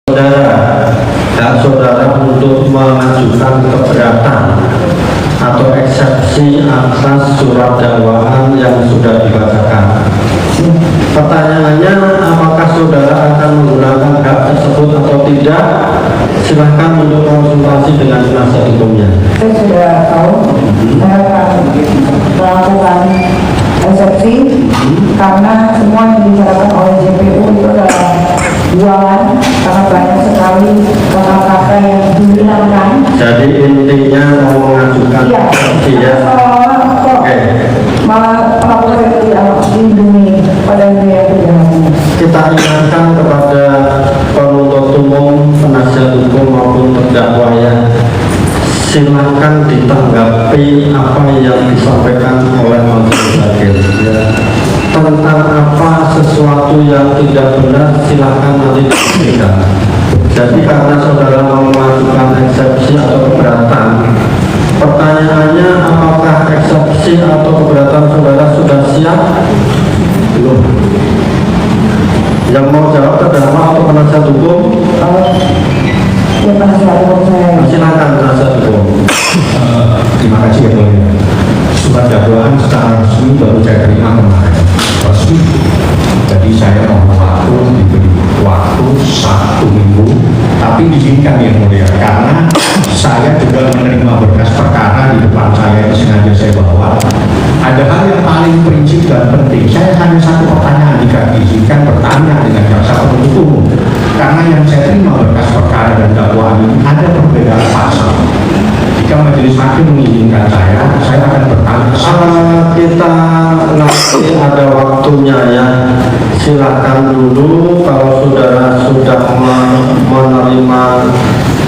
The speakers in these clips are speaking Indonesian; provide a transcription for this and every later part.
saudara, hak saudara untuk mengajukan keberatan atau eksepsi atas surat dakwaan yang sudah dibacakan. Pertanyaannya, apakah saudara akan menggunakan hak tersebut atau tidak? Silahkan untuk konsultasi dengan penasihat hukumnya. Saya sudah tahu, saya akan melakukan eksepsi karena semua yang dibicarakan oleh JPU itu adalah bualan, karena banyak sekali kata-kata yang dihilangkan. Jadi intinya mau mengajukan eksepsi ya. Oke. Malah apa yang dilindungi pada dunia pidana. Kita ingatkan kepada penuntut umum, penasihat hukum maupun terdakwa ya, silakan ditanggapi apa yang disampaikan oleh majelis hakim ya. Tentang apa sesuatu yang tidak benar silakan nanti diberikan. Jadi karena saudara mau mengajukan eksepsi atau keberatan, pertanyaannya apakah eksepsi atau keberatan saudara sudah siap? Belum. Yang mau jawab terdakwa atau penasihat hukum? Ya, penasihat hukum saya. Silakan penasihat hukum. Terima kasih ya Mulia. Surat dakwaan secara resmi baru saya terima kemarin, resmi. Jadi saya mohon waktu, diberi waktu 1 minggu. Tapi diizinkan ya Mulia, karena saya juga menerima berkas perkara di depan saya yang sengaja saya bawa. Ada hal yang paling prinsip dan penting. Saya hanya satu pertanyaan jika diizinkan bertanya dengan jaksa penuntut umum. Karena yang saya terima berkas perkara dan dakwaan ini ada perbedaan pasal. Jika majelis hakim mengizinkan saya akan bertanya. Kita nanti ada waktunya ya. Silakan dulu kalau saudara sudah menerima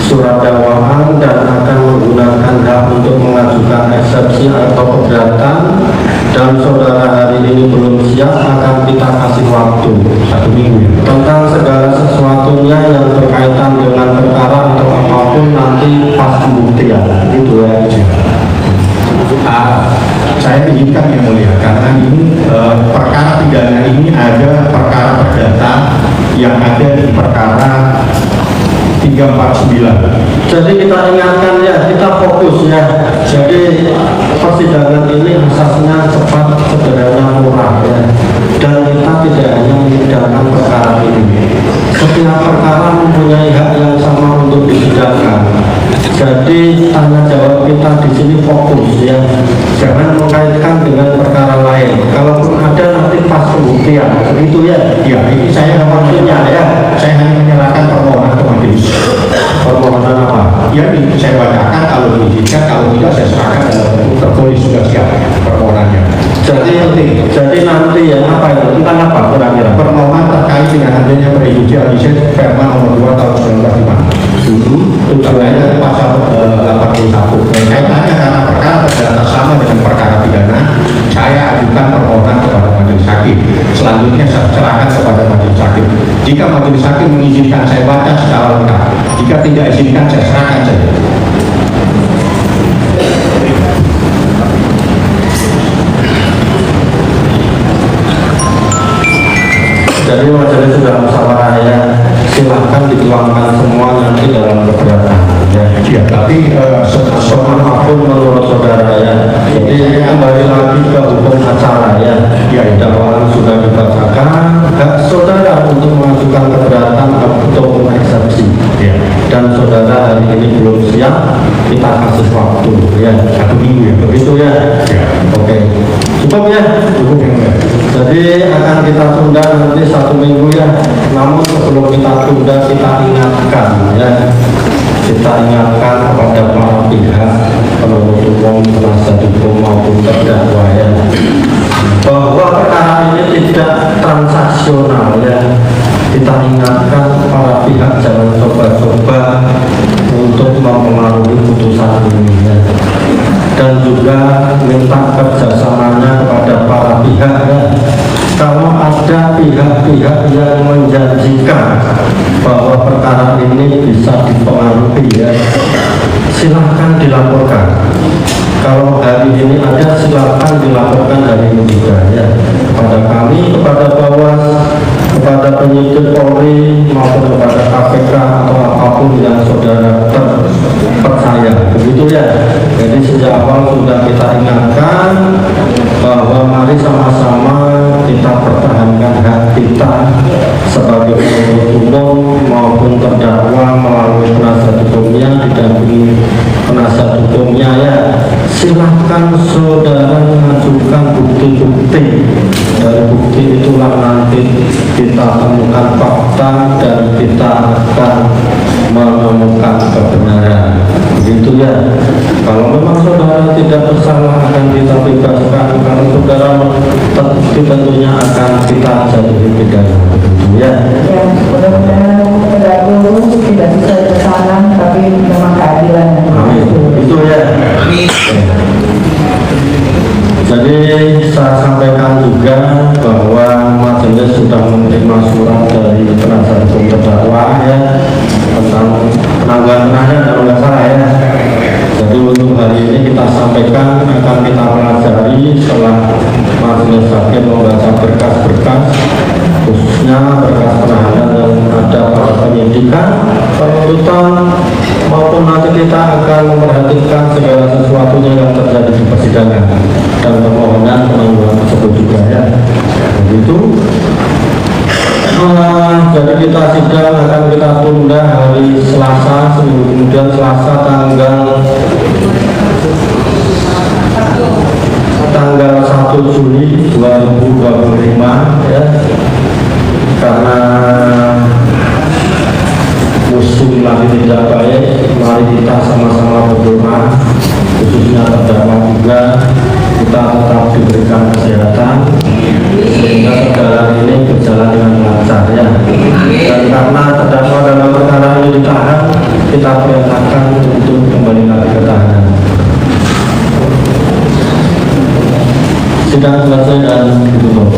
surat dakwaan dan akan menggunakan hak untuk mengajukan eksepsi atau keberatan dan saudara hari ini belum siap, akan kita kasih waktu 1 minggu tentang segala sesuatunya yang berkaitan dengan perkara atau apapun nanti pas pembuktian itu ya. Saya izinkan yang mulia karena ini perkara pidana ini ada perkara perdata yang ada di perkara 349. Jadi kita ingatkan ya, kita fokus ya. Jadi persidangan ini asasnya cepat, sederhana, murah ya. Dan kita tidak hanya menyidangkan perkara ini. Setiap perkara mempunyai hak yang sama untuk disidangkan. Jadi tanya jawab kita di sini fokus ya. Jangan mengaitkan dengan perkara lain. Kalaupun ada nanti pas pembuktian, begitu ya. Ya, ini saya Maksudnya ya, saya hanya menyerahkan permohonan ke majelis. permohonan apa? Ya, ini saya bacakan, kalau diizinkan, kalau tidak saya serahkan dalam bentuk tertulis sudah siap permohonannya. Jadi nanti ya apa itu? Tentang apa kira-kira? Permohonan terkait dengan adanya prejudicial license Permen nomor 2 tahun 1905. Tujuannya pasal 81. Kaitannya karena perkara perdata sama dengan perkara pidana, saya ajukan permohonan kepada majelis hakim. Selanjutnya saya serahkan kepada majelis hakim. Jika majelis hakim mengizinkan, saya baca secara lengkap. Jika tidak izinkan, saya serahkan saja. Jadi majelis sudah musyawarah ya, silahkan dituangkan semua nanti dalam keberatan ya. Ya, tapi apapun menurut saudara ya. Jadi kembali lagi ke hukum acara ya. Ya, dakwaan sudah dibacakan, hak saudara untuk mengajukan keberatan atau eksepsi ya. Dan saudara hari ini belum siap, kita kasih waktu ya 1 minggu ya. begitu ya. Ya. Oke, cukup ya. Cukup yang mulia. Jadi akan kita tunda nanti 1 minggu ya. Namun sebelum kita tunda, kita ingatkan ya. Kita ingatkan kepada para pihak, penuntut umum, penasihat hukum maupun terdakwa ya, bahwa perkara ini tidak transaksional ya. Kita ingatkan para pihak jangan coba-coba untuk mempengaruhi putusan ini ya. Dan juga minta kerjasamanya kepada para pihak ya. Kalau ada pihak-pihak yang menjanjikan bahwa perkara ini bisa dipengaruhi ya, silahkan dilaporkan. Kalau hari ini ada, silahkan dilaporkan hari ini juga ya, kepada kami, kepada Bawas, kepada penyidik Polri maupun kepada KPK saudara terpercaya, begitu ya. Jadi sejak awal sudah kita ingatkan bahwa mari sama-sama kita pertahankan hak kita sebagai penuntut umum maupun terdakwa melalui penasihat hukumnya, didampingi penasihat hukumnya ya. Silahkan saudara mengajukan bukti-bukti. Dari bukti itulah nanti kita temukan fakta dan kita akan menemukan kebenaran, begitu ya. Kalau memang saudara tidak bersalah akan kita bebaskan, kalau saudara terbukti tentunya akan kita jatuhi pidana, begitu ya. Ya, mudah-mudahan tidak lurus, tidak bisa bersalah, tapi memang keadilan. Amin. Itu ya. Jadi saya sampaikan juga bahwa majelis sudah menerima surat dari penasihat hukum terdakwa ya tentang penangguhan penahanan kalau nggak salah ya. Jadi untuk hari ini kita sampaikan akan kita pelajari setelah majelis hakim membaca berkas-berkas, khususnya berkas penahanan yang ada pada penyidikan, penuntutan, maupun nanti kita akan memperhatikan segala sesuatunya yang terjadi di persidangan dan permohonan penangguhan tersebut juga ya. Begitu. Jadi kita sidang akan kita tunda hari Selasa, seminggu kemudian Selasa tanggal 1 Juli 2025 ya, karena musim lagi tidak baik. Mari kita sama-sama berdoa, khususnya terdakwa juga, kita tetap diberikan kesehatan sehingga segala ini berjalan dengan lancar ya. Dan karena terdakwa dalam perkara ini ditahan, kita perintahkan untuk kembali lagi ke tahanan. Sidang selesai dan ditutup.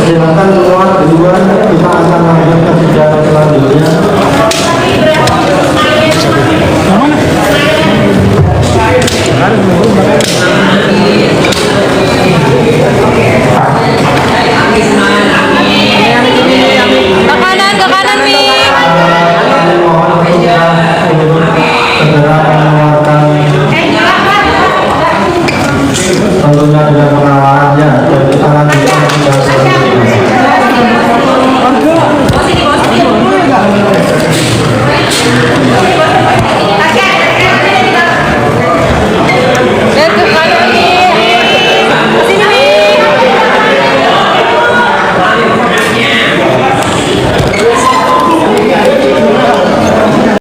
Silakan keluar di luar, kita akan lanjut ke sidang selanjutnya. Mana?